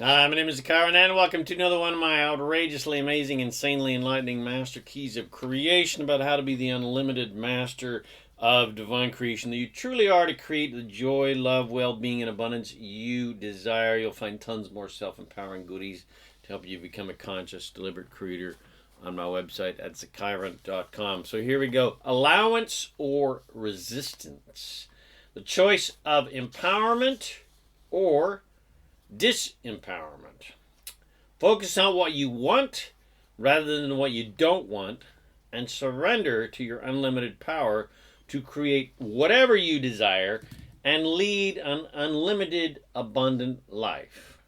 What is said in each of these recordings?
Hi, my name is ZaKaiRan, and welcome to another one of my outrageously amazing, insanely enlightening master keys of creation about how to be the unlimited master of divine creation that you truly are to create the joy, love, well-being, and abundance you desire. You'll find tons more self-empowering goodies to help you become a conscious, deliberate creator on my website at ZaKaiRan.com. So here we go. Allowance or resistance. The choice of empowerment or disempowerment. Focus on what you want rather than what you don't want, and surrender to your unlimited power to create whatever you desire and lead an unlimited, abundant life.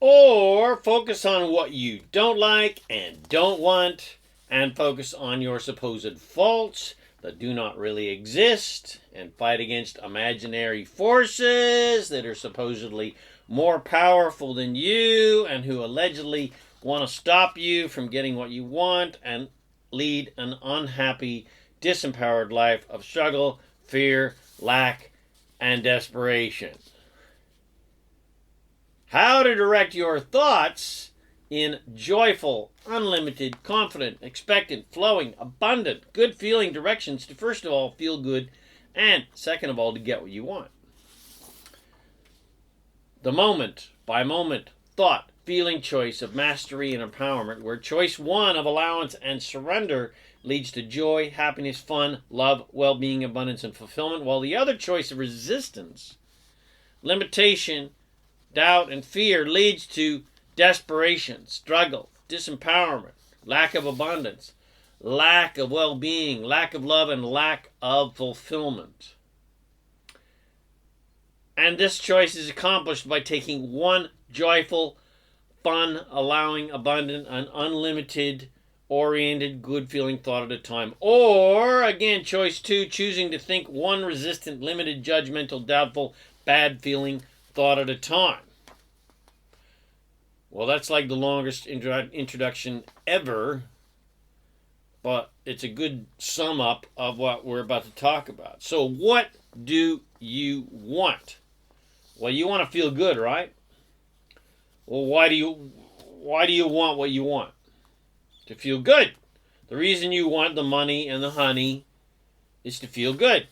Or focus on what you don't like and don't want, and focus on your supposed faults that do not really exist, and fight against imaginary forces that are supposedly more powerful than you and who allegedly want to stop you from getting what you want, and lead an unhappy, disempowered life of struggle, fear, lack, and desperation. How to direct your thoughts in joyful, unlimited, confident, expectant, flowing, abundant, good feeling directions to first of all feel good, and second of all to get what you want. The moment by moment thought, feeling choice of mastery and empowerment, where choice one of allowance and surrender leads to joy, happiness, fun, love, well-being, abundance, and fulfillment, while the other choice of resistance, limitation, doubt, and fear leads to desperation, struggle, disempowerment, lack of abundance, lack of well-being, lack of love, and lack of fulfillment. And this choice is accomplished by taking one joyful, fun, allowing, abundant, and unlimited oriented, good feeling thought at a time. Or, again, choice two, choosing to think one resistant, limited, judgmental, doubtful, bad feeling thought at a time. Well, that's like the longest introduction ever, but it's a good sum up of what we're about to talk about. So, what do you want? Well, you want to feel good, right? Well, why do you want what you want? To feel good. The reason you want the money and the honey is to feel good.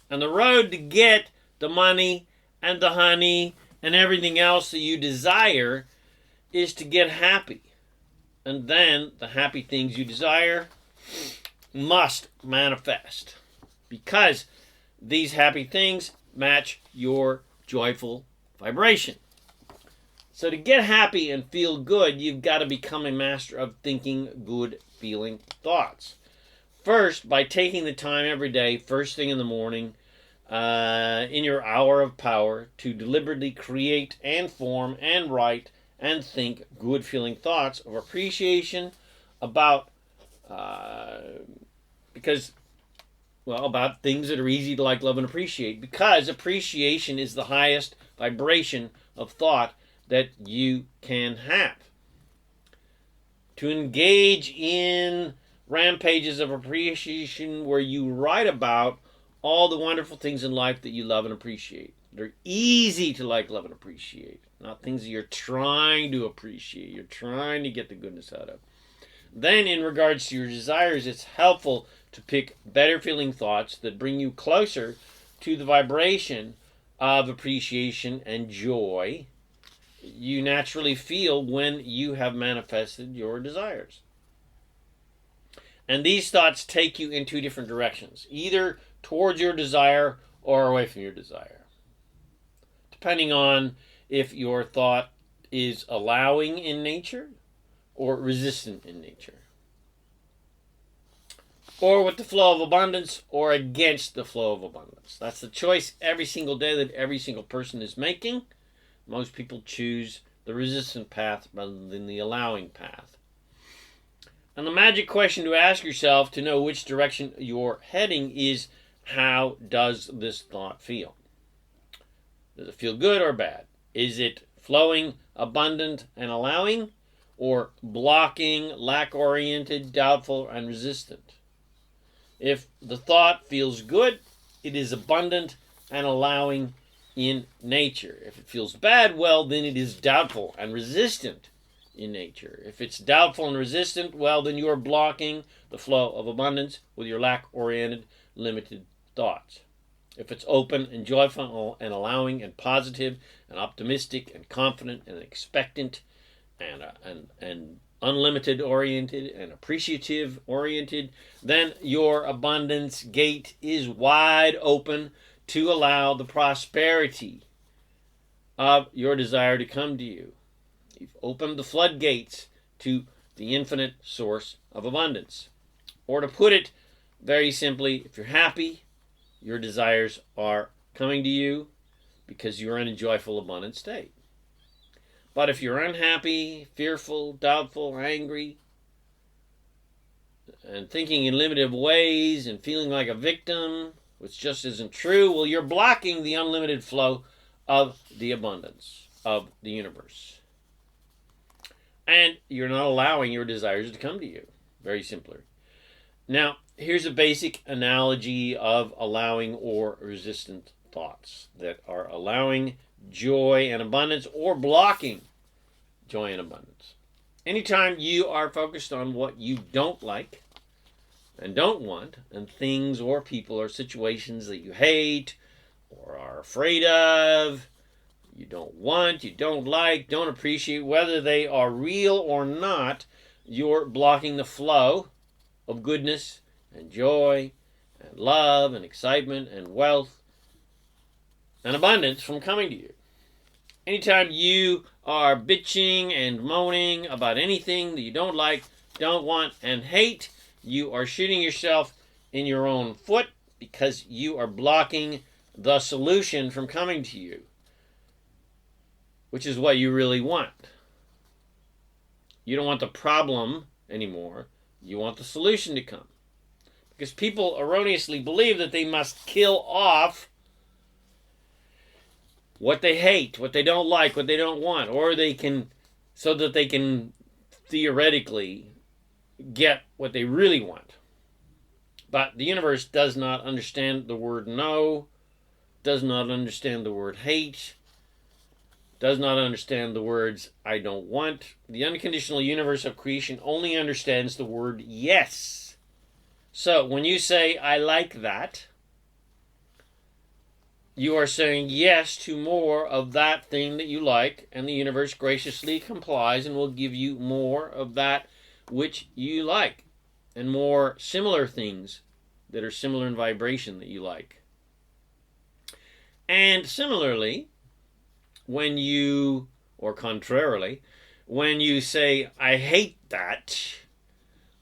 And the road to get the money and the honey and everything else that you desire is to get happy. And then the happy things you desire must manifest, because these happy things match your joyful vibration. So to get happy and feel good, you've got to become a master of thinking good feeling thoughts. First, by taking the time every day, first thing in the morning, in your hour of power, to deliberately create and form and write and think good feeling thoughts of appreciation about about things that are easy to like, love, and appreciate, because appreciation is the highest vibration of thought that you can have. To engage in rampages of appreciation where you write about all the wonderful things in life that you love and appreciate. They're easy to like, love, and appreciate, not things that you're trying to appreciate, you're trying to get the goodness out of. Then, in regards to your desires, it's helpful to pick better feeling thoughts that bring you closer to the vibration of appreciation and joy you naturally feel when you have manifested your desires. And these thoughts take you in two different directions, either towards your desire or away from your desire, depending on if your thought is allowing in nature or resistant in nature, or with the flow of abundance or against the flow of abundance. That's the choice every single day that every single person is making. Most people choose the resistant path rather than the allowing path. And the magic question to ask yourself to know which direction you're heading is, how does this thought feel? Does it feel good or bad? Is it flowing, abundant, and allowing, or blocking, lack-oriented, doubtful, and resistant? If the thought feels good, it is abundant and allowing in nature. If it feels bad, well, then it is doubtful and resistant in nature. If it's doubtful and resistant, well, then you are blocking the flow of abundance with your lack-oriented, limited thoughts. If it's open and joyful and allowing and positive and optimistic and confident and expectant and unlimited oriented and appreciative oriented, then your abundance gate is wide open to allow the prosperity of your desire to come to you. You've opened the floodgates to the infinite source of abundance. Or to put it very simply, if you're happy, your desires are coming to you because you're in a joyful, abundant state. But if you're unhappy, fearful, doubtful, angry, and thinking in limited ways and feeling like a victim, which just isn't true, well, you're blocking the unlimited flow of the abundance of the universe. And you're not allowing your desires to come to you, very simply. Now, here's a basic analogy of allowing or resistant thoughts that are allowing joy and abundance or blocking joy and abundance. Anytime you are focused on what you don't like and don't want, and things or people or situations that you hate or are afraid of, you don't want, you don't like, don't appreciate, whether they are real or not, you're blocking the flow of goodness and joy and love and excitement and wealth and abundance from coming to you. Anytime you are bitching and moaning about anything that you don't like, don't want, and hate, you are shooting yourself in your own foot because you are blocking the solution from coming to you, which is what you really want. You don't want the problem anymore. You want the solution to come. Because people erroneously believe that they must kill off what they hate, what they don't like, what they don't want, or they can, so that they can theoretically get what they really want. But the universe does not understand the word no, does not understand the word hate, does not understand the words I don't want. The unconditional universe of creation only understands the word yes. So when you say I like that, you are saying yes to more of that thing that you like, and the universe graciously complies and will give you more of that which you like, and more similar things that are similar in vibration that you like. And similarly, when you, or contrarily, when you say, I hate that,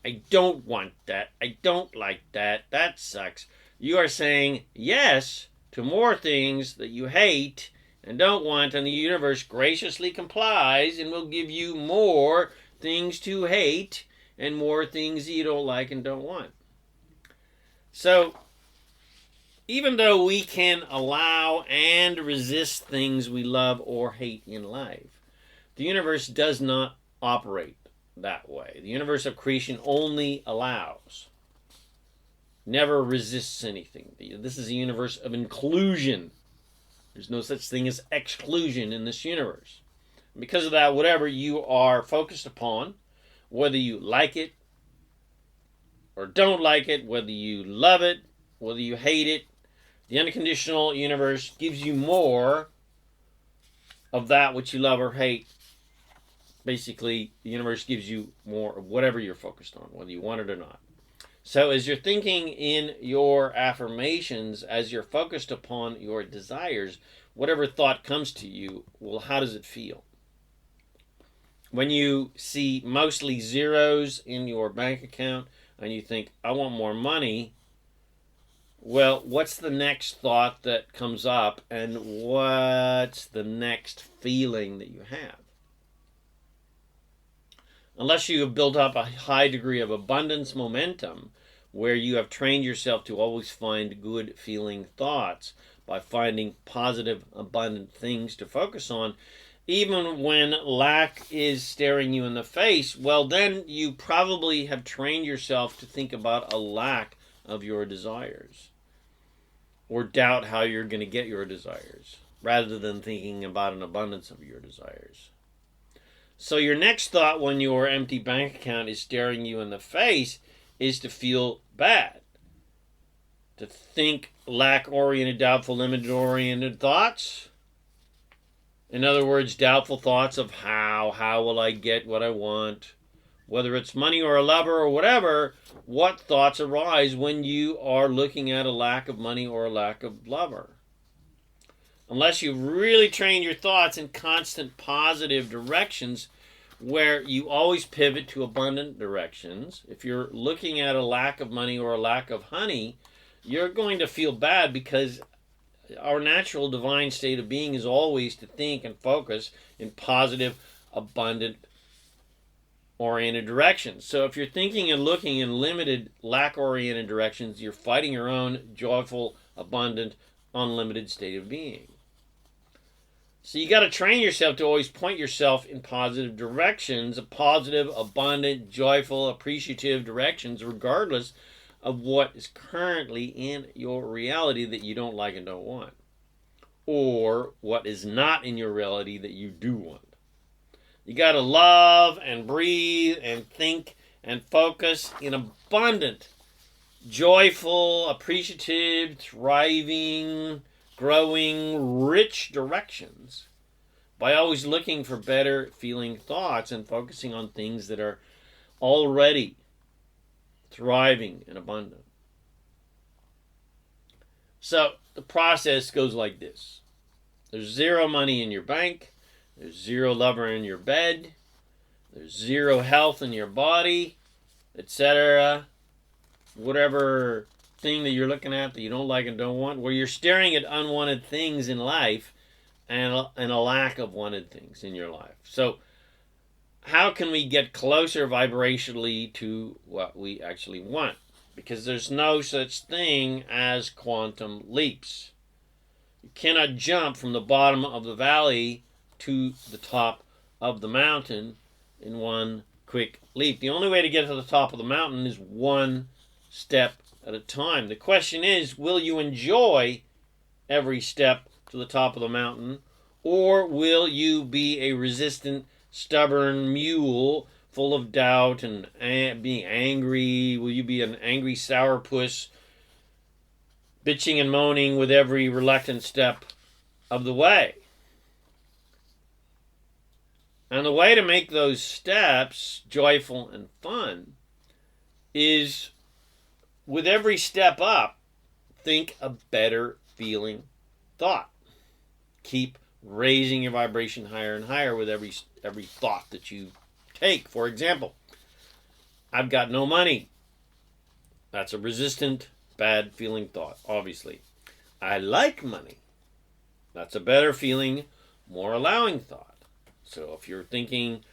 I don't want that, I don't like that, that sucks, you are saying yes to more things that you hate and don't want, and the universe graciously complies and will give you more things to hate and more things you don't like and don't want. So, even though we can allow and resist things we love or hate in life, the universe does not operate that way. The universe of creation only allows, never resists anything. This is a universe of inclusion. There's no such thing as exclusion in this universe. Because of that, whatever you are focused upon, whether you like it or don't like it, whether you love it, whether you hate it, the unconditional universe gives you more of that which you love or hate. Basically, the universe gives you more of whatever you're focused on, whether you want it or not. So as you're thinking in your affirmations, as you're focused upon your desires, whatever thought comes to you, well, how does it feel? When you see mostly zeros in your bank account and you think, I want more money, well, what's the next thought that comes up, and what's the next feeling that you have? Unless you have built up a high degree of abundance momentum, where you have trained yourself to always find good feeling thoughts by finding positive, abundant things to focus on, even when lack is staring you in the face, well, then you probably have trained yourself to think about a lack of your desires, or doubt how you're going to get your desires. rather than thinking about an abundance of your desires. So your next thought when your empty bank account is staring you in the face is to feel bad. To think lack-oriented, doubtful, limited-oriented thoughts. In other words, doubtful thoughts of how will I get what I want? Whether it's money or a lover or whatever, what thoughts arise when you are looking at a lack of money or a lack of lover? Unless you've really trained your thoughts in constant positive directions where you always pivot to abundant directions, if you're looking at a lack of money or a lack of honey, you're going to feel bad because our natural divine state of being is always to think and focus in positive, abundant, oriented directions. So if you're thinking and looking in limited, lack-oriented directions, you're fighting your own joyful, abundant, unlimited state of being. So you got to train yourself to always point yourself in positive directions, positive, abundant, joyful, appreciative directions, regardless of what is currently in your reality that you don't like and don't want, or what is not in your reality that you do want. You got to love and breathe and think and focus in abundant, joyful, appreciative, thriving, growing, rich directions by always looking for better feeling thoughts and focusing on things that are already thriving and abundant. So the process goes like this. There's zero money in your bank. There's zero lover in your bed. There's zero health in your body, etc. Whatever thing that you're looking at that you don't like and don't want, where you're staring at unwanted things in life and a lack of wanted things in your life. So how can we get closer vibrationally to what we actually want? Because there's no such thing as quantum leaps. You cannot jump from the bottom of the valley to the top of the mountain in one quick leap. The only way to get to the top of the mountain is one step at a time. The question is, will you enjoy every step to the top of the mountain, or will you be a resistant, stubborn mule full of doubt and being angry? Will you be an angry sourpuss bitching and moaning with every reluctant step of the way? And the way to make those steps joyful and fun is, with every step up, think a better feeling thought. Keep raising your vibration higher and higher with every thought that you take. For example, I've got no money. That's a resistant, bad feeling thought, obviously. I like money. That's a better feeling, more allowing thought. So if you're thinking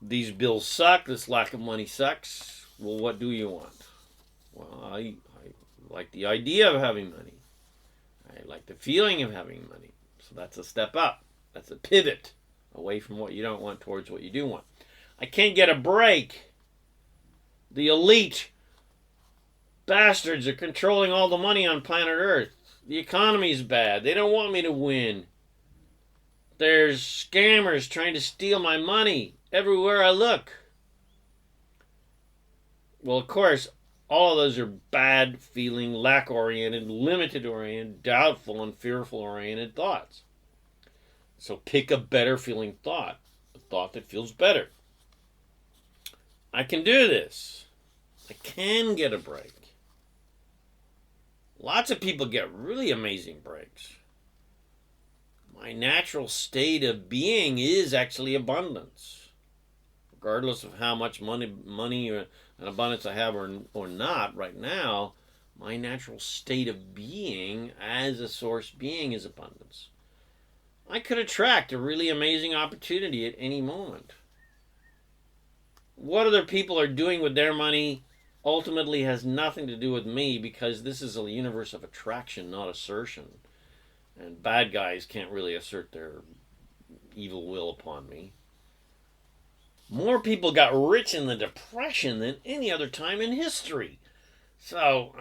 these bills suck, this lack of money sucks, well, what do you want? Well, I like the idea of having money. I like the feeling of having money. So that's a step up. That's a pivot away from what you don't want towards what you do want. I can't get a break. The elite bastards are controlling all the money on planet Earth. The economy's bad. They don't want me to win. There's scammers trying to steal my money everywhere I look. Well, of course, all of those are bad feeling, lack-oriented, limited-oriented, doubtful, and fearful-oriented thoughts. So pick a better feeling thought, a thought that feels better. I can do this. I can get a break. Lots of people get really amazing breaks. My natural state of being is actually abundance. Regardless of how much money and abundance I have or not right now, my natural state of being as a source being is abundance. I could attract a really amazing opportunity at any moment. What other people are doing with their money ultimately has nothing to do with me, because this is a universe of attraction, not assertion. And bad guys can't really assert their evil will upon me. More people got rich in the Depression than any other time in history. So,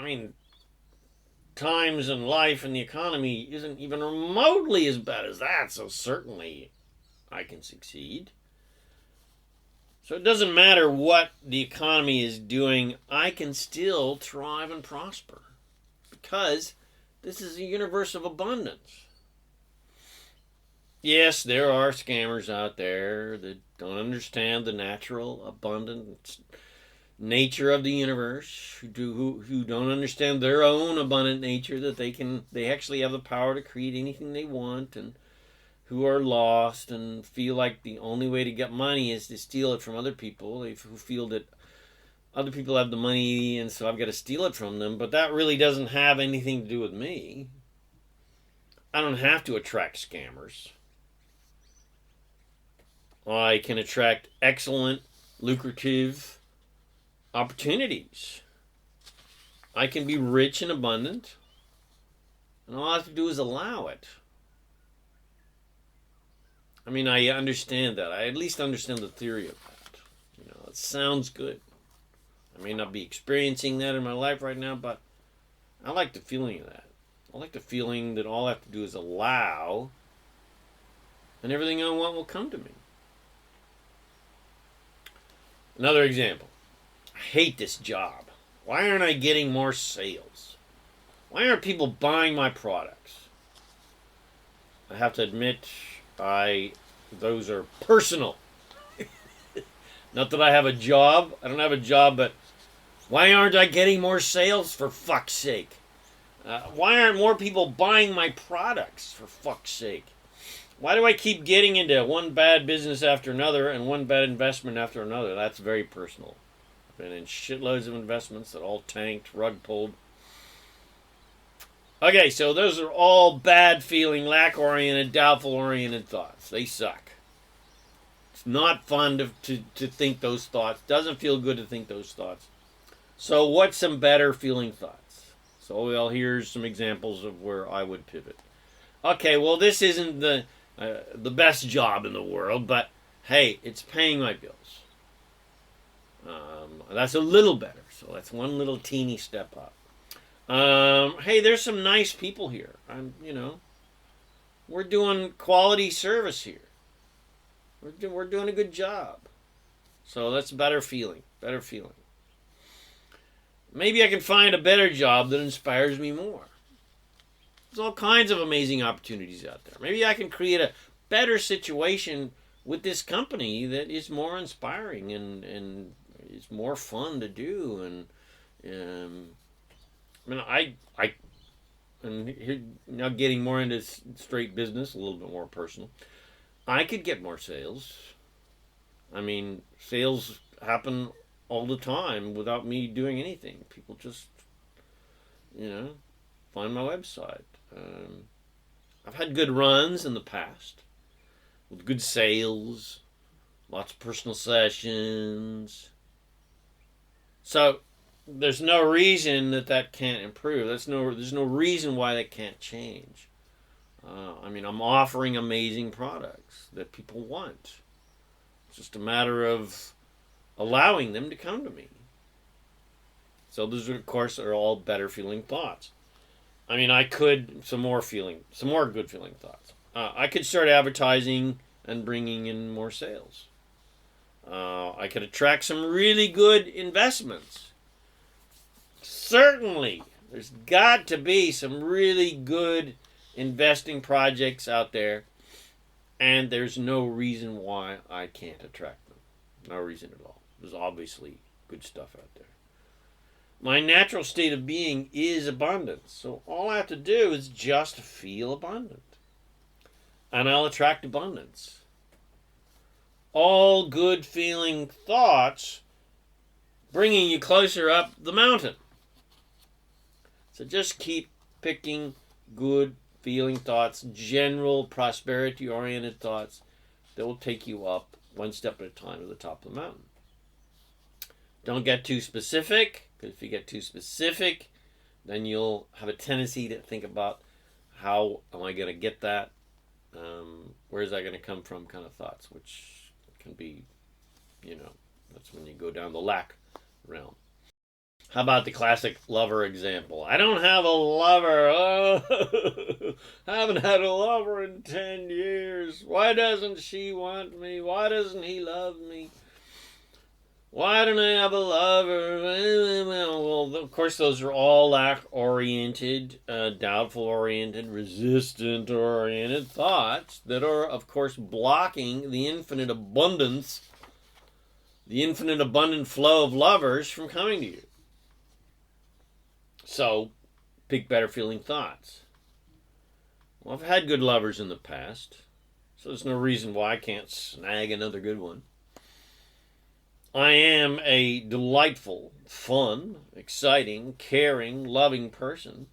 times in life and the economy isn't even remotely as bad as that, so certainly I can succeed. So it doesn't matter what the economy is doing, I can still thrive and prosper because this is a universe of abundance. Yes, there are scammers out there that don't understand the natural abundant nature of the universe, who don't understand their own abundant nature, that they actually have the power to create anything they want, and who are lost and feel like the only way to get money is to steal it from other people, who feel that other people have the money and so I've got to steal it from them. But that really doesn't have anything to do with me. I don't have to attract scammers. I can attract excellent, lucrative opportunities. I can be rich and abundant, and all I have to do is allow it. I mean, I understand that. I at least understand the theory of that. It sounds good. I may not be experiencing that in my life right now, but I like the feeling of that. I like the feeling that all I have to do is allow, and everything I want will come to me. Another example. I hate this job. Why aren't I getting more sales? Why aren't people buying my products? I have to admit, those are personal. Not that I have a job. I don't have a job, but why aren't I getting more sales, for fuck's sake? Why aren't more people buying my products, for fuck's sake? Why do I keep getting into one bad business after another and one bad investment after another? That's very personal. I've been in shitloads of investments that all tanked, rug pulled. Okay, so those are all bad feeling, lack-oriented, doubtful-oriented thoughts. They suck. It's not fun to think those thoughts. Doesn't feel good to think those thoughts. So what's some better feeling thoughts? So, here's some examples of where I would pivot. Okay, well, this isn't the best job in the world, but hey, it's paying my bills. That's a little better. So that's one little teeny step up. Hey, there's some nice people here. We're doing quality service here. We're doing a good job. So that's a better feeling. Better feeling. Maybe I can find a better job that inspires me more. There's all kinds of amazing opportunities out there. Maybe I can create a better situation with this company that is more inspiring and is more fun to do. And here, now getting more into straight business, a little bit more personal. I could get more sales. I mean, sales happen all the time without me doing anything. People just, find my website. I've had good runs in the past with good sales, lots of personal sessions. So there's no reason that can't improve. There's no reason why that can't change. I'm offering amazing products that people want. It's just a matter of allowing them to come to me. So those, of course, are all better feeling thoughts. I could, some more good feeling thoughts. I could start advertising and bringing in more sales. I could attract some really good investments. Certainly, there's got to be some really good investing projects out there, and there's no reason why I can't attract them. No reason at all. There's obviously good stuff out there. My natural state of being is abundance, so all I have to do is just feel abundant, and I'll attract abundance. All good feeling thoughts bringing you closer up the mountain. So just keep picking good feeling thoughts, general prosperity-oriented thoughts that will take you up one step at a time to the top of the mountain. Don't get too specific, because if you get too specific, then you'll have a tendency to think about how am I going to get that, where is that going to come from kind of thoughts, which can be, that's when you go down the lack realm. How about the classic lover example? I don't have a lover. Oh, haven't had a lover in 10 years. Why doesn't she want me? Why doesn't he love me? Why don't I have a lover? Well, of course, those are all lack-oriented, doubtful-oriented, resistant-oriented thoughts that are, of course, blocking the infinite abundance, the infinite abundant flow of lovers from coming to you. So, pick better feeling thoughts. Well, I've had good lovers in the past, so there's no reason why I can't snag another good one. I am a delightful, fun, exciting, caring, loving person.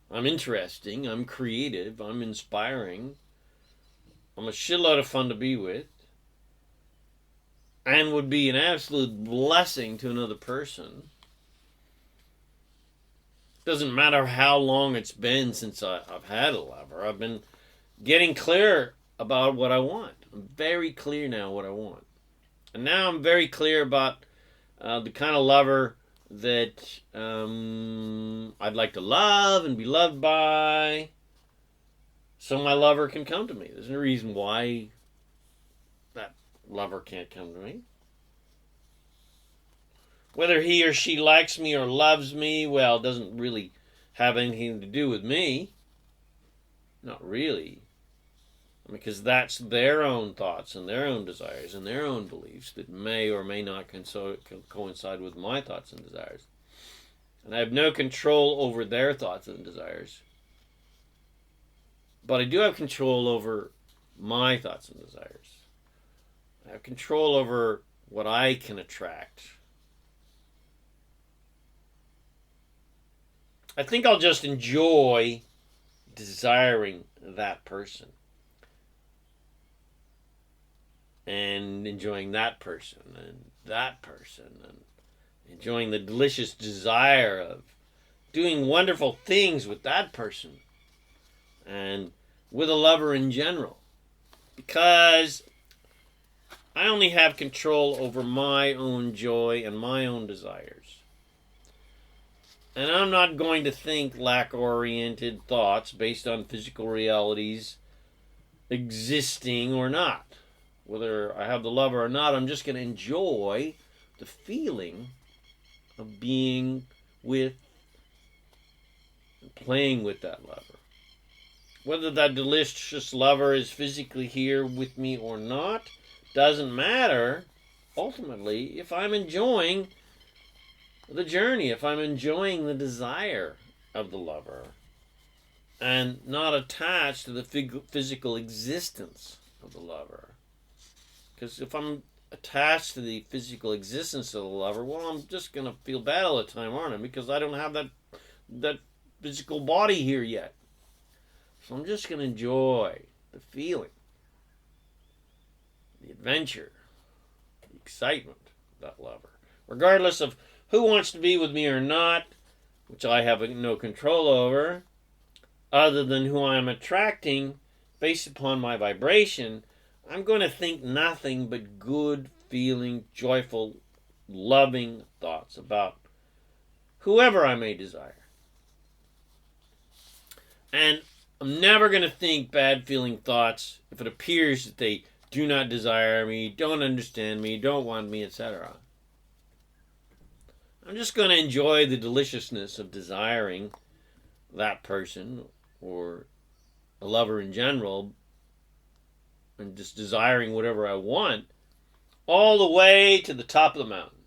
I'm interesting, I'm creative, I'm inspiring. I'm a shitload of fun to be with. And would be an absolute blessing to another person. Doesn't matter how long it's been since I've had a lover. I've been getting clear about what I want. I'm very clear now what I want. And now I'm very clear about the kind of lover that I'd like to love and be loved by, so my lover can come to me. There's no reason why that lover can't come to me. Whether he or she likes me or loves me, well, it doesn't really have anything to do with me. Not really. Because that's their own thoughts and their own desires and their own beliefs that may or may not coincide with my thoughts and desires. And I have no control over their thoughts and desires. But I do have control over my thoughts and desires. I have control over what I can attract. I think I'll just enjoy desiring that person. And enjoying that person and enjoying the delicious desire of doing wonderful things with that person and with a lover in general. Because I only have control over my own joy and my own desires. And I'm not going to think lack-oriented thoughts based on physical realities existing or not. Whether I have the lover or not, I'm just going to enjoy the feeling of being with and playing with that lover. Whether that delicious lover is physically here with me or not doesn't matter, ultimately, if I'm enjoying the journey, if I'm enjoying the desire of the lover and not attached to the physical existence of the lover. Because if I'm attached to the physical existence of the lover, well, I'm just going to feel bad all the time, aren't I? Because I don't have that physical body here yet. So I'm just going to enjoy the feeling, the adventure, the excitement of that lover. Regardless of who wants to be with me or not, which I have no control over, other than who I'm attracting based upon my vibration, I'm going to think nothing but good feeling, joyful, loving thoughts about whoever I may desire. And I'm never going to think bad feeling thoughts if it appears that they do not desire me, don't understand me, don't want me, etc. I'm just going to enjoy the deliciousness of desiring that person or a lover in general, and just desiring whatever I want, all the way to the top of the mountain.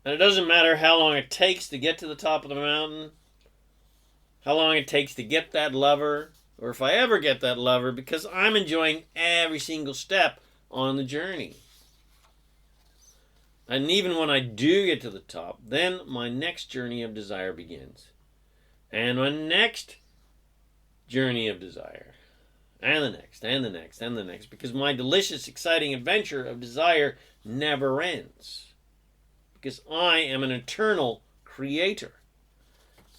And it doesn't matter how long it takes to get to the top of the mountain, how long it takes to get that lover, or if I ever get that lover, because I'm enjoying every single step on the journey. And even when I do get to the top, then my next journey of desire begins. And my next journey of desire. And the next, and the next, and the next. Because my delicious, exciting adventure of desire never ends. Because I am an eternal creator.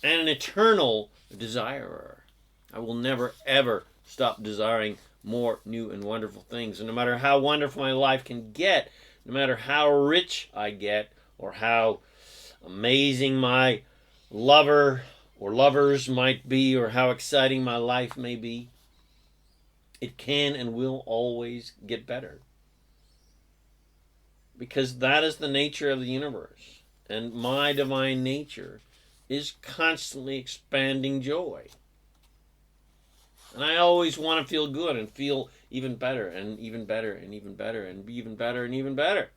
And an eternal desirer. I will never, ever stop desiring more new and wonderful things. And no matter how wonderful my life can get, no matter how rich I get, or how amazing my lover or lovers might be, or how exciting my life may be. It can and will always get better. Because that is the nature of the universe. And my divine nature is constantly expanding joy. And I always want to feel good and feel even better and even better and even better and be even better and even better.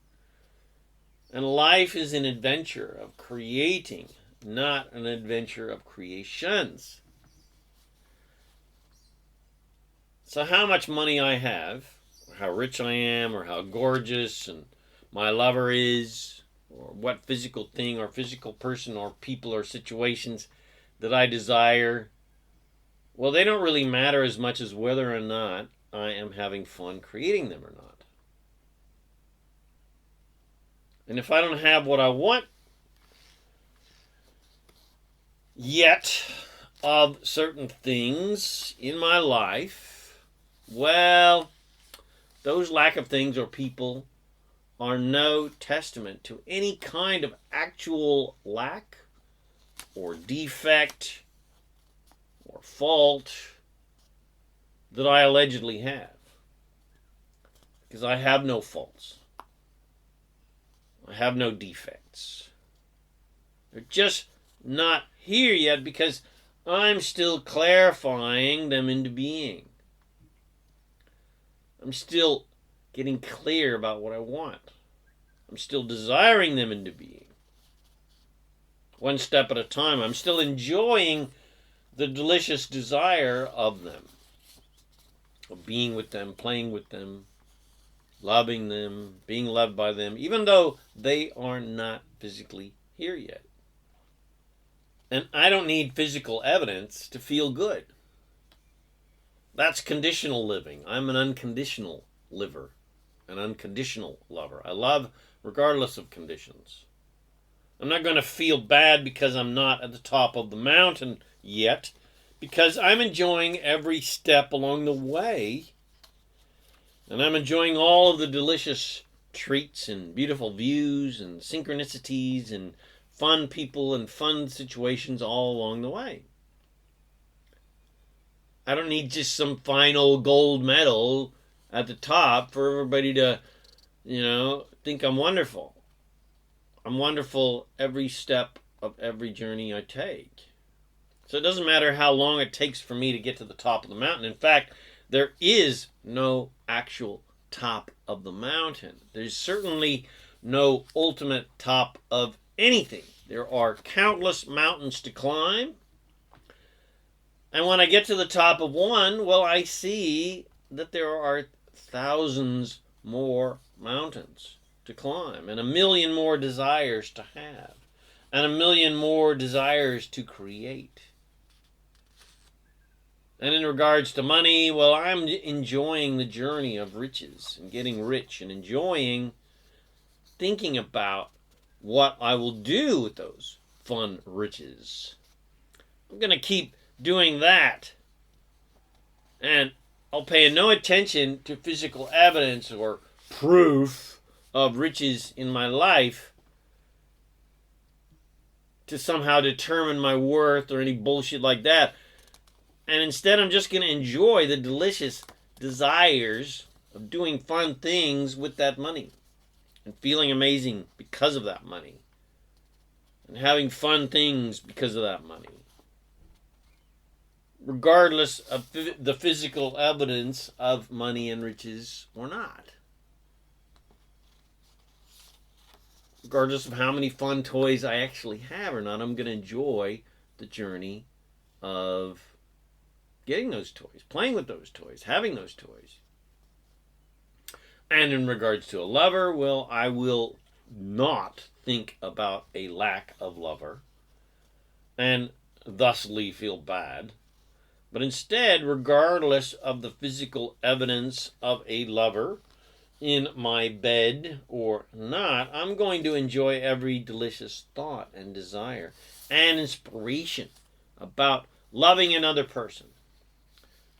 And life is an adventure of creating, not an adventure of creations. So how much money I have, or how rich I am, or how gorgeous and my lover is, or what physical thing or physical person or people or situations that I desire, well, they don't really matter as much as whether or not I am having fun creating them or not. And if I don't have what I want yet of certain things in my life, well, those lack of things or people are no testament to any kind of actual lack or defect or fault that I allegedly have. Because I have no faults. I have no defects. They're just not here yet because I'm still clarifying them into being. I'm still getting clear about what I want. I'm still desiring them into being. One step at a time. I'm still enjoying the delicious desire of them. Of being with them, playing with them, loving them, being loved by them, even though they are not physically here yet. And I don't need physical evidence to feel good. That's conditional living. I'm an unconditional liver, an unconditional lover. I love regardless of conditions. I'm not going to feel bad because I'm not at the top of the mountain yet, because I'm enjoying every step along the way. And I'm enjoying all of the delicious treats and beautiful views and synchronicities and fun people and fun situations all along the way. I don't need just some final gold medal at the top for everybody to, think I'm wonderful. I'm wonderful every step of every journey I take. So it doesn't matter how long it takes for me to get to the top of the mountain. In fact, there is no actual top of the mountain. There's certainly no ultimate top of anything. There are countless mountains to climb. And when I get to the top of one, well, I see that there are thousands more mountains to climb, and 1,000,000 more desires to have, and 1,000,000 more desires to create. And in regards to money, well, I'm enjoying the journey of riches and getting rich and enjoying thinking about what I will do with those fun riches. I'm going to keep doing that. And I'll pay no attention to physical evidence or proof of riches in my life to somehow determine my worth or any bullshit like that. And instead, I'm just going to enjoy the delicious desires of doing fun things with that money and feeling amazing because of that money and having fun things because of that money, regardless of the physical evidence of money and riches or not. Regardless of how many fun toys I actually have or not, I'm going to enjoy the journey of getting those toys, playing with those toys, having those toys. And in regards to a lover, well, I will not think about a lack of lover and thusly feel bad. But instead, regardless of the physical evidence of a lover in my bed or not, I'm going to enjoy every delicious thought and desire and inspiration about loving another person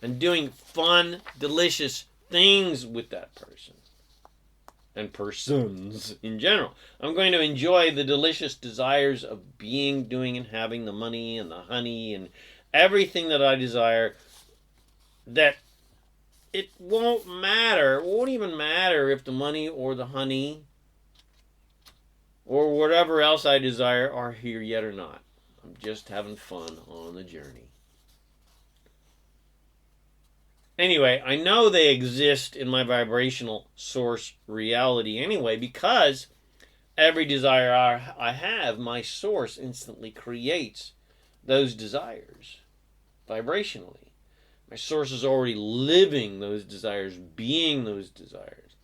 and doing fun, delicious things with that person. and persons in general. I'm going to enjoy the delicious desires of being, doing, and having, the money and the honey and everything that I desire. That it won't matter. It won't even matter if the money or the honey or whatever else I desire are here yet or not. I'm just having fun on the journey. Anyway, I know they exist in my vibrational source reality anyway, because every desire I have, my source instantly creates those desires vibrationally. My source is already living those desires, being those desires.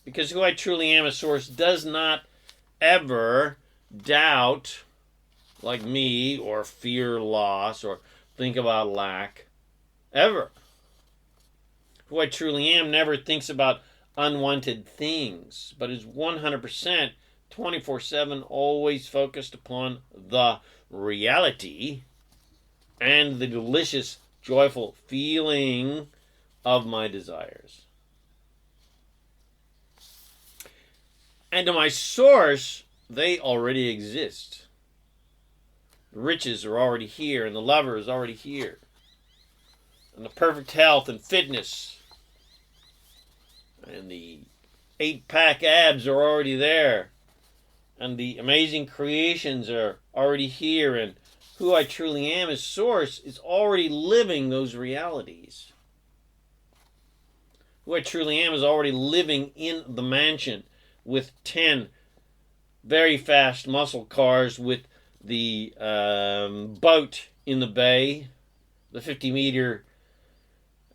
Because who I truly am as source does not ever doubt, like me, or fear loss, or think about lack, ever. Who I truly am never thinks about unwanted things, but is 100% 24/7 always focused upon the reality and the delicious, joyful feeling of my desires. And to my source, they already exist. The riches are already here, and the lover is already here. And the perfect health and fitness and the 8-pack abs are already there. And the amazing creations are already here. And who I truly am as source is already living those realities. Who I truly am is already living in the mansion with 10 very fast muscle cars, with the boat in the bay. The 50-meter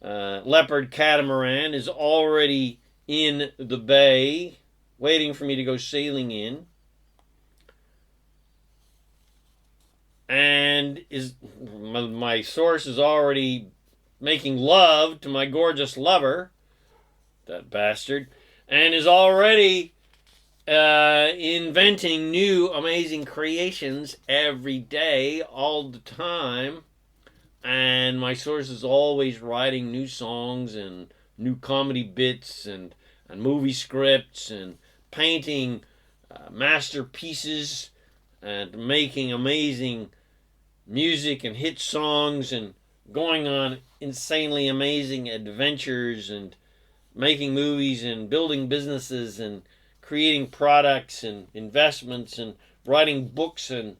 leopard catamaran is already in the bay, waiting for me to go sailing in. And my source is already making love to my gorgeous lover, that bastard, and is already inventing new amazing creations every day, all the time. And my source is always writing new songs and new comedy bits and movie scripts and painting masterpieces and making amazing music and hit songs and going on insanely amazing adventures and making movies and building businesses and creating products and investments and writing books and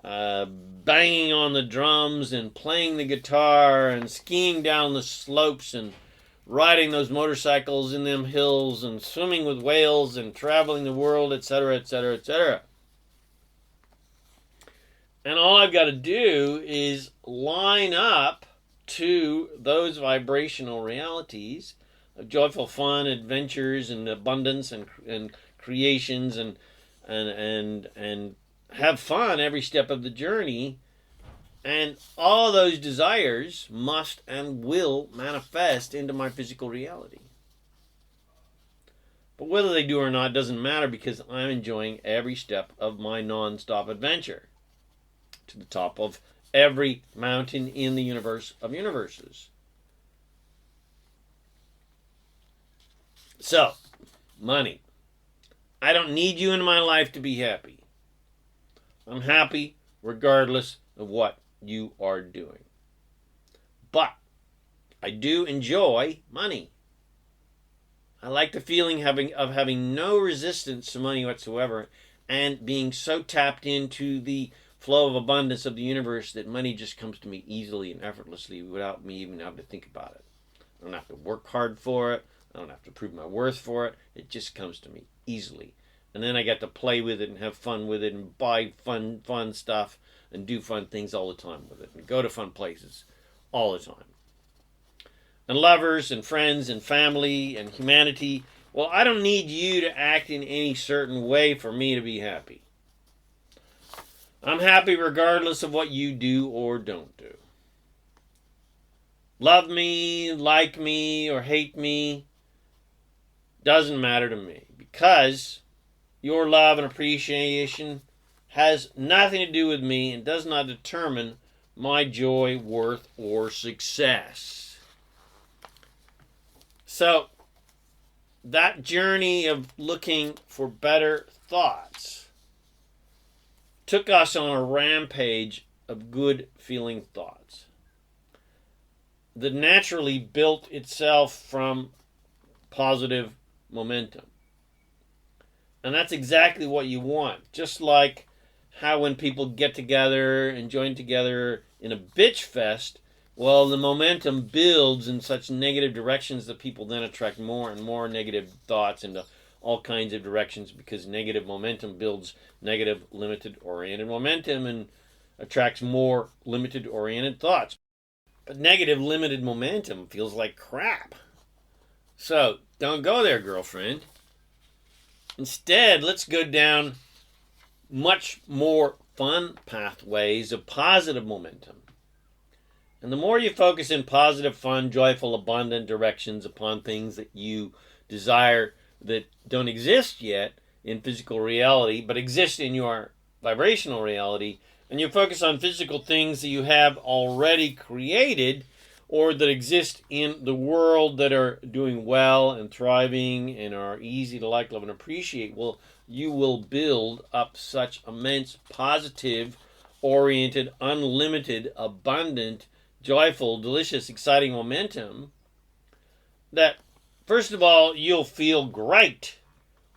banging on the drums and playing the guitar and skiing down the slopes and riding those motorcycles in them hills and swimming with whales and traveling the world, etc., etc., etc. And all I've got to do is line up to those vibrational realities of joyful fun, adventures, and abundance, and creations, and have fun every step of the journey. And all those desires must and will manifest into my physical reality. But whether they do or not doesn't matter, because I'm enjoying every step of my non-stop adventure to the top of every mountain in the universe of universes. So, money. I don't need you in my life to be happy. I'm happy regardless of what you are doing. But I do enjoy money. I like the feeling of having no resistance to money whatsoever, and being so tapped into the flow of abundance of the universe that money just comes to me easily and effortlessly without me even having to think about it. I don't have to work hard for it. I don't have to prove my worth for it. It just comes to me easily. And then I get to play with it and have fun with it and buy fun stuff and do fun things all the time with it and go to fun places all the time. And lovers and friends and family and humanity, well, I don't need you to act in any certain way for me to be happy. I'm happy regardless of what you do or don't do. Love me, like me, or hate me doesn't matter to me, because your love and appreciation has nothing to do with me and does not determine my joy, worth, or success. So, that journey of looking for better thoughts took us on a rampage of good feeling thoughts that naturally built itself from positive momentum. And that's exactly what you want. Just like how when people get together and join together in a bitch fest, well, the momentum builds in such negative directions that people then attract more and more negative thoughts into all kinds of directions, because negative momentum builds negative limited oriented momentum and attracts more limited oriented thoughts. But negative limited momentum feels like crap. So don't go there, girlfriend. Instead, let's go down much more fun pathways of positive momentum. And the more you focus in positive, fun, joyful, abundant directions upon things that you desire that don't exist yet in physical reality, but exist in your vibrational reality, and you focus on physical things that you have already created or that exist in the world that are doing well and thriving and are easy to like, love, and appreciate, well, you will build up such immense, positive, oriented, unlimited, abundant, joyful, delicious, exciting momentum that, first of all, you'll feel great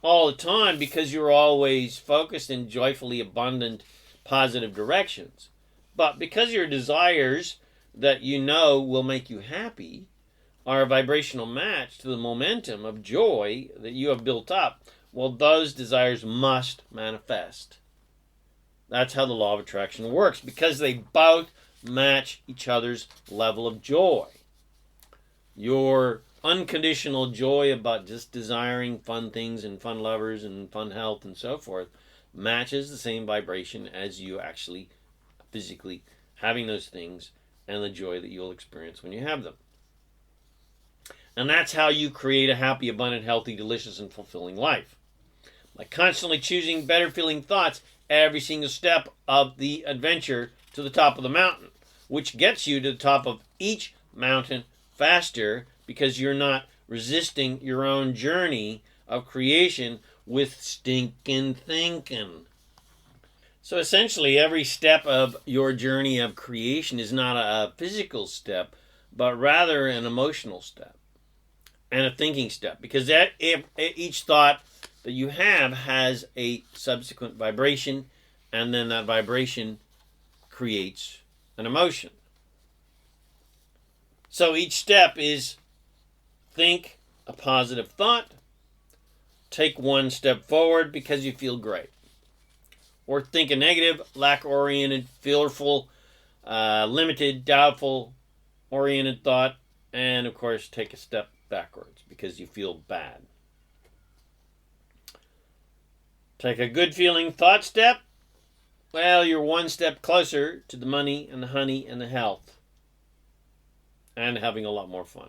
all the time because you're always focused in joyfully abundant, positive directions. But because your desires that you know will make you happy are a vibrational match to the momentum of joy that you have built up, well, those desires must manifest. That's how the law of attraction works, because they both match each other's level of joy. Your unconditional joy about just desiring fun things and fun lovers and fun health and so forth matches the same vibration as you actually physically having those things and the joy that you'll experience when you have them. And that's how you create a happy, abundant, healthy, delicious, and fulfilling life. By constantly choosing better feeling thoughts every single step of the adventure to the top of the mountain, which gets you to the top of each mountain faster because you're not resisting your own journey of creation with stinking thinking. So essentially, every step of your journey of creation is not a physical step, but rather an emotional step and a thinking step, because each thought that you have has a subsequent vibration, and then that vibration creates an emotion. So each step is think a positive thought, take one step forward because you feel great. Or think a negative, lack-oriented, fearful, limited, doubtful, oriented thought, and of course take a step backwards because you feel bad. Take a good feeling thought step, well, you're one step closer to the money and the honey and the health and having a lot more fun.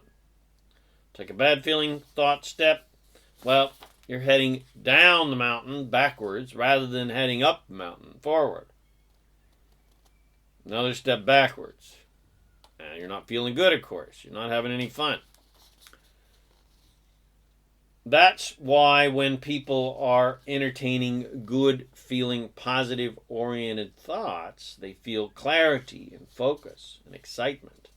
Take a bad feeling thought step, well, you're heading down the mountain backwards rather than heading up the mountain forward. Another step backwards. And you're not feeling good, of course. You're not having any fun. That's why when people are entertaining good feeling, positive oriented thoughts, they feel clarity and focus and excitement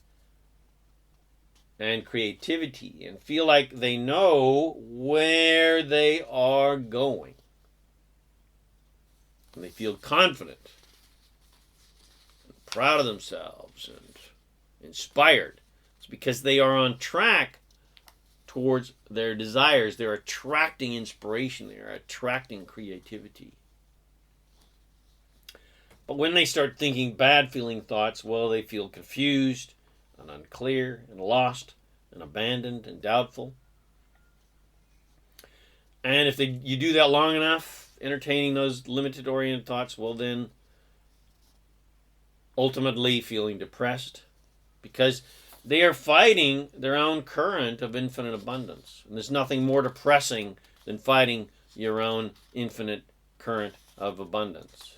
and creativity and feel like they know where they are going. And they feel confident and proud of themselves and inspired. It's because they are on track towards their desires. They're attracting inspiration. They're attracting creativity. But when they start thinking bad feeling thoughts, well, they feel confused and unclear and lost and abandoned and doubtful. And if you do that long enough, entertaining those limited oriented thoughts, well then ultimately feeling depressed because they are fighting their own current of infinite abundance. And there's nothing more depressing than fighting your own infinite current of abundance.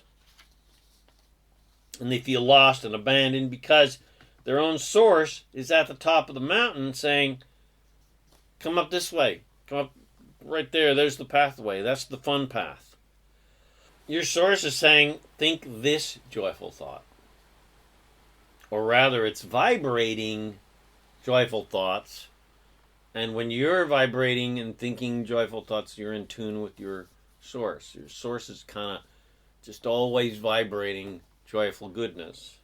And they feel lost and abandoned because their own source is at the top of the mountain saying, come up this way, come up right there. There's the pathway. That's the fun path. Your source is saying, think this joyful thought. Or rather, it's vibrating joyful thoughts. And when you're vibrating and thinking joyful thoughts, you're in tune with your source. Your source is kind of just always vibrating joyful goodness.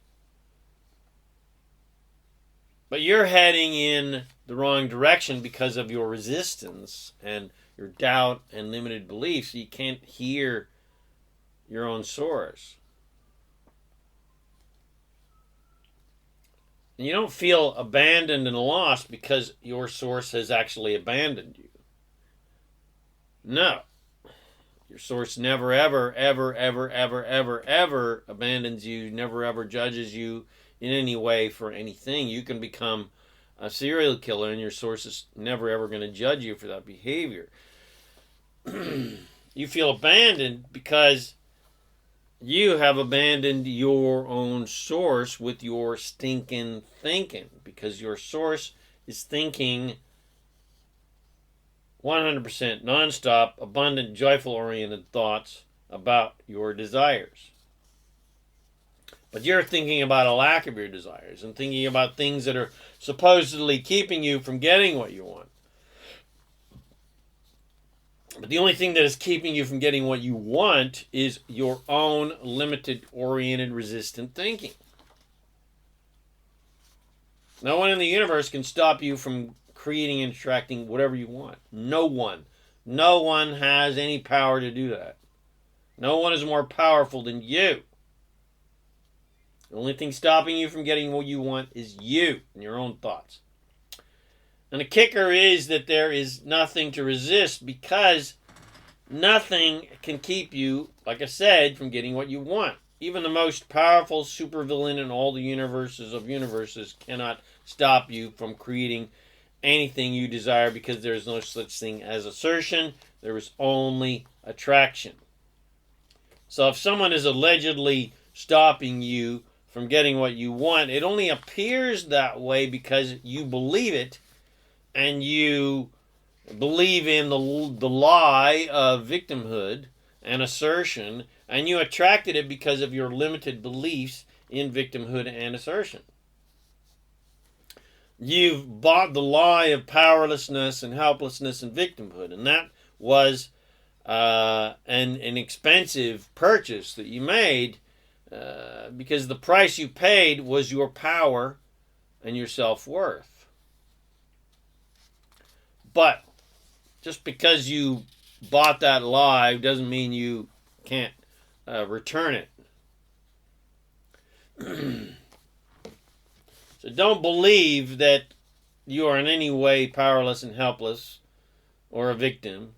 But you're heading in the wrong direction because of your resistance and your doubt and limited beliefs. You can't hear your own source. And you don't feel abandoned and lost because your source has actually abandoned you. No. Your source never, ever, ever, ever, ever, ever, ever abandons you, never, ever judges you in any way for anything. You can become a serial killer and your source is never, ever going to judge you for that behavior. You feel abandoned because you have abandoned your own source with your stinking thinking, because your source is thinking 100% nonstop, abundant, joyful-oriented thoughts about your desires. But you're thinking about a lack of your desires and thinking about things that are supposedly keeping you from getting what you want. But the only thing that is keeping you from getting what you want is your own limited, oriented, resistant thinking. No one in the universe can stop you from creating and attracting whatever you want. No one. No one has any power to do that. No one is more powerful than you. The only thing stopping you from getting what you want is you and your own thoughts. And the kicker is that there is nothing to resist, because nothing can keep you, like I said, from getting what you want. Even the most powerful supervillain in all the universes of universes cannot stop you from creating anything you desire, because there is no such thing as assertion. There is only attraction. So if someone is allegedly stopping you from getting what you want, it only appears that way because you believe it, and you believe in the lie of victimhood and assertion, and you attracted it because of your limited beliefs in victimhood and assertion. You've bought the lie of powerlessness and helplessness and victimhood, and that was an expensive purchase that you made, because the price you paid was your power and your self-worth. But just because you bought that lie doesn't mean you can't return it. So don't believe that you are in any way powerless and helpless or a victim.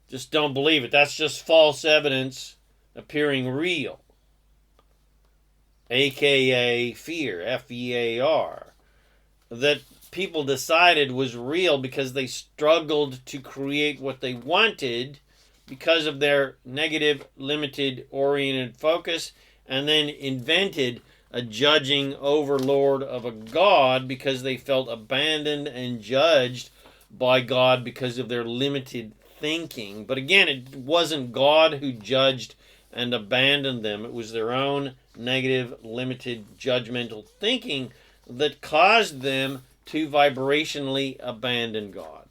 Just don't believe it. That's just false evidence appearing real. AKA fear, F-E-A-R. That people decided was real because they struggled to create what they wanted because of their negative, limited, oriented focus, and then invented a judging overlord of a God because they felt abandoned and judged by God because of their limited thinking. But again, it wasn't God who judged and abandoned them. It was their own negative, limited, judgmental thinking that caused them to vibrationally abandon God.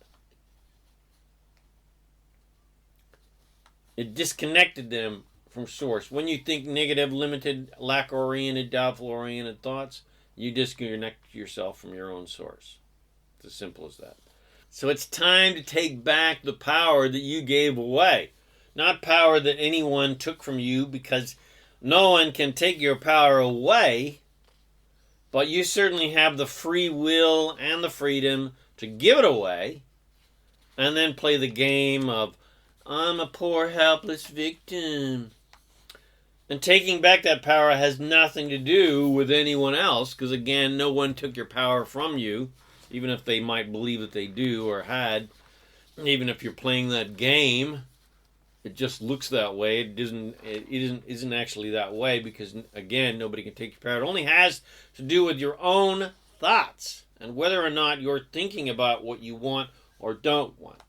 It disconnected them from source. When you think negative, limited, lack-oriented, doubtful-oriented thoughts, you disconnect yourself from your own source. It's as simple as that. So it's time to take back the power that you gave away. Not power that anyone took from you, because no one can take your power away, but you certainly have the free will and the freedom to give it away and then play the game of, I'm a poor, helpless victim. And taking back that power has nothing to do with anyone else, because again, no one took your power from you, even if they might believe that they do or had. Even if you're playing that game, it just looks that way. It isn't actually that way, because again, nobody can take your power. It only has to do with your own thoughts and whether or not you're thinking about what you want or don't want.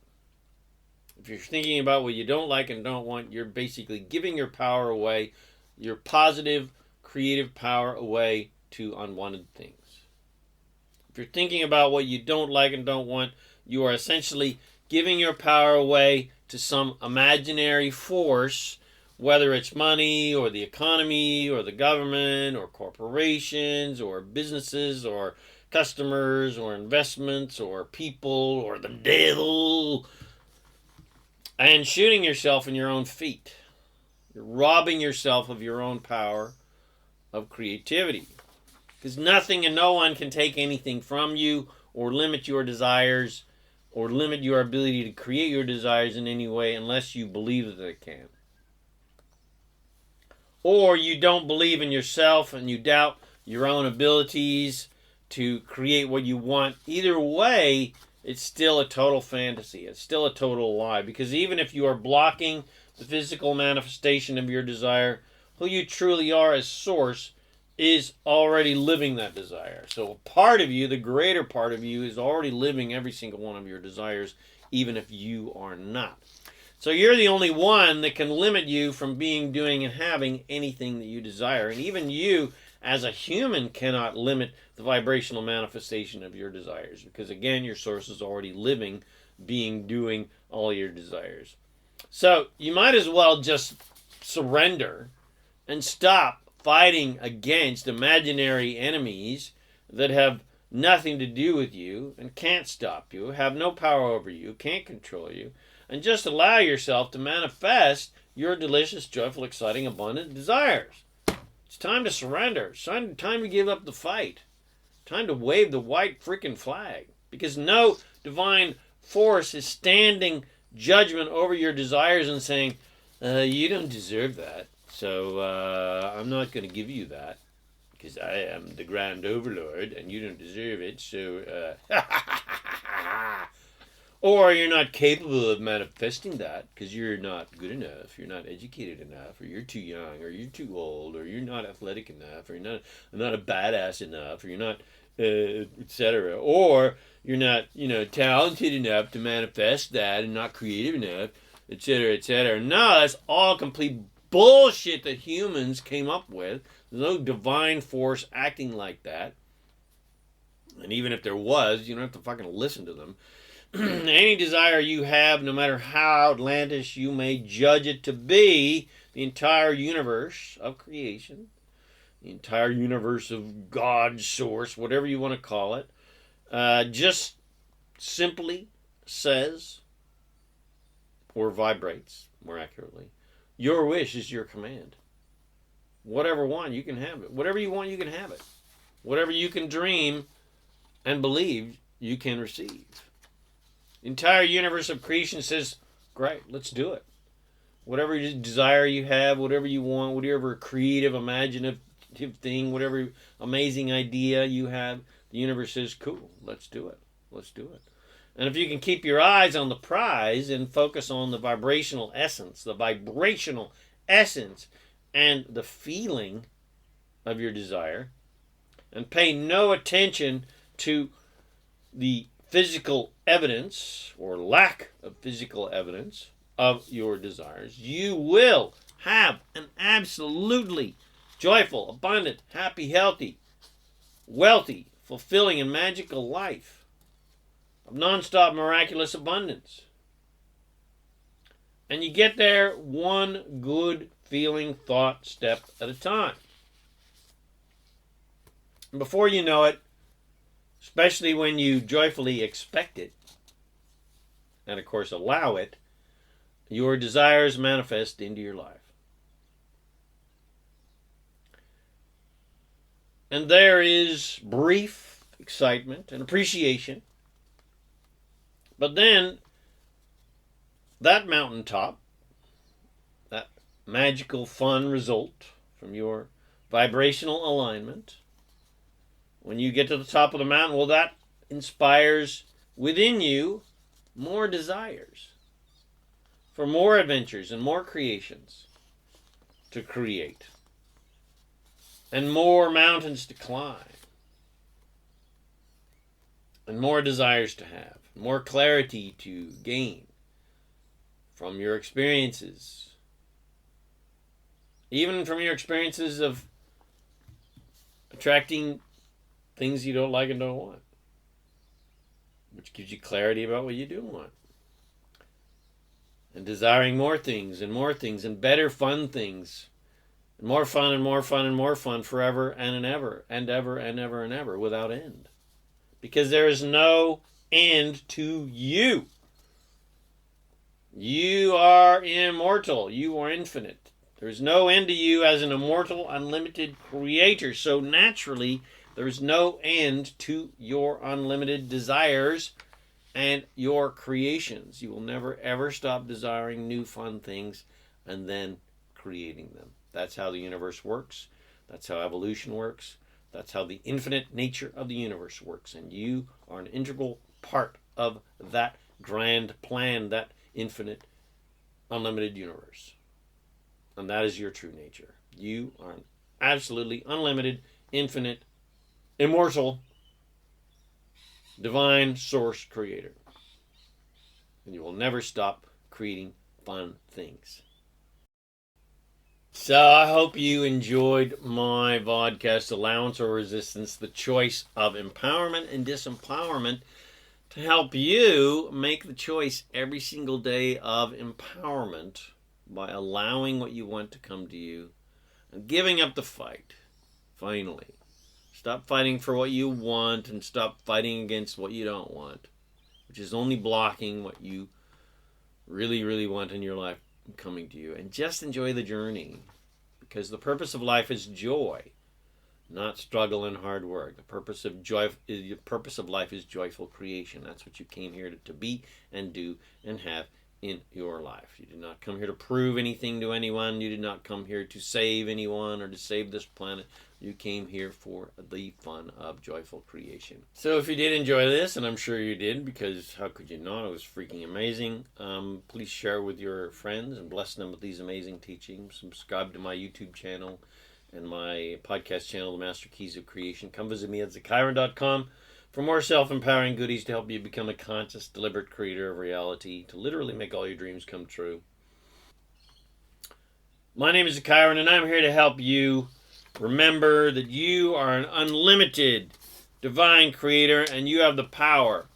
If you're thinking about what you don't like and don't want, you're basically giving your power away, your positive, creative power away to unwanted things. If you're thinking about what you don't like and don't want, you are essentially giving your power away to some imaginary force, whether it's money or the economy or the government or corporations or businesses or customers or investments or people or the devil, and shooting yourself in your own feet. You're robbing yourself of your own power of creativity. Because nothing and no one can take anything from you or limit your desires or limit your ability to create your desires in any way unless you believe that they can. Or you don't believe in yourself and you doubt your own abilities to create what you want. Either way, it's still a total fantasy. It's still a total lie. Because even if you are blocking the physical manifestation of your desire, who you truly are as source is already living that desire. So a part of you, the greater part of you, is already living every single one of your desires, even if you are not. So you're the only one that can limit you from being, doing, and having anything that you desire. And even you, as a human, cannot limit the vibrational manifestation of your desires. Because again, your source is already living, being, doing all your desires. So you might as well just surrender and stop fighting against imaginary enemies that have nothing to do with you and can't stop you, have no power over you, can't control you, and just allow yourself to manifest your delicious, joyful, exciting, abundant desires. It's time to surrender. It's time to give up the fight. Time to wave the white freaking flag. Because no divine force is standing judgment over your desires and saying, you don't deserve that. So I'm not going to give you that because I am the Grand Overlord and you don't deserve it. So, or you're not capable of manifesting that because you're not good enough, you're not educated enough, or you're too young, or you're too old, or you're not athletic enough, or you're not a badass enough, or you're not, etc. Or you're not, talented enough to manifest that and not creative enough, etc., etc. No, that's all complete bullshit that humans came up with. There's no divine force acting like that. And even if there was, you don't have to fucking listen to them. Any desire you have, no matter how outlandish you may judge it to be, the entire universe of creation, the entire universe of God, source, whatever you want to call it, just simply says, or vibrates, more accurately, your wish is your command. Whatever one, you can have it. Whatever you want, you can have it. Whatever you can dream and believe, you can receive. The entire universe of creation says, great, let's do it. Whatever desire you have, whatever you want, whatever creative, imaginative thing, whatever amazing idea you have, the universe says, cool, let's do it. Let's do it. And if you can keep your eyes on the prize and focus on the vibrational essence and the feeling of your desire, and pay no attention to the physical evidence or lack of physical evidence of your desires, you will have an absolutely joyful, abundant, happy, healthy, wealthy, fulfilling, and magical life of non-stop miraculous abundance. And you get there one good feeling thought step at a time. And before you know it, especially when you joyfully expect it, and of course allow it, your desires manifest into your life. And there is brief excitement and appreciation. But then, that mountaintop, that magical fun result from your vibrational alignment, when you get to the top of the mountain, well, that inspires within you more desires for more adventures and more creations to create and more mountains to climb and more desires to have, more clarity to gain from your experiences. Even from your experiences of attracting things you don't like and don't want, which gives you clarity about what you do want. And desiring more things and better fun things. And more fun and more fun and more fun forever and ever and ever and ever and ever without end. Because there is no end to you. You are immortal. You are infinite. There is no end to you as an immortal, unlimited creator. So naturally, there is no end to your unlimited desires and your creations. You will never, ever stop desiring new fun things and then creating them. That's how the universe works. That's how evolution works. That's how the infinite nature of the universe works. And you are an integral part of that grand plan, that infinite, unlimited universe. And that is your true nature. You are an absolutely unlimited, infinite, immortal, divine source creator. And you will never stop creating fun things. So I hope you enjoyed my podcast, Allowance or Resistance, the choice of empowerment and disempowerment, to help you make the choice every single day of empowerment by allowing what you want to come to you and giving up the fight, finally. Stop fighting for what you want and stop fighting against what you don't want, which is only blocking what you really, really want in your life coming to you. And just enjoy the journey, because the purpose of life is joy, not struggle and hard work. The purpose of life is joyful creation. That's what you came here to be and do and have in your life. You did not come here to prove anything to anyone. You did not come here to save anyone or to save this planet. You came here for the fun of joyful creation. So if you did enjoy this, and I'm sure you did, because how could you not? It was freaking amazing. Please share with your friends and bless them with these amazing teachings. Subscribe to my YouTube channel and my podcast channel, The Master Keys of Creation. Come visit me at ZaKaiRan.com for more self-empowering goodies to help you become a conscious, deliberate creator of reality, to literally make all your dreams come true. My name is ZaKaiRan, and I'm here to help you remember that you are an unlimited divine creator, and you have the power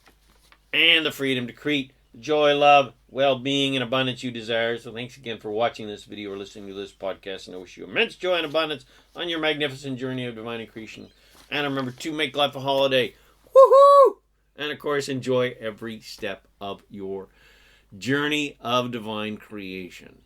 and the freedom to create the joy, love, well-being, and abundance you desire. So thanks again for watching this video or listening to this podcast, and I wish you immense joy and abundance on your magnificent journey of divine creation. And remember to make life a holiday. Woohoo! And of course, enjoy every step of your journey of divine creation.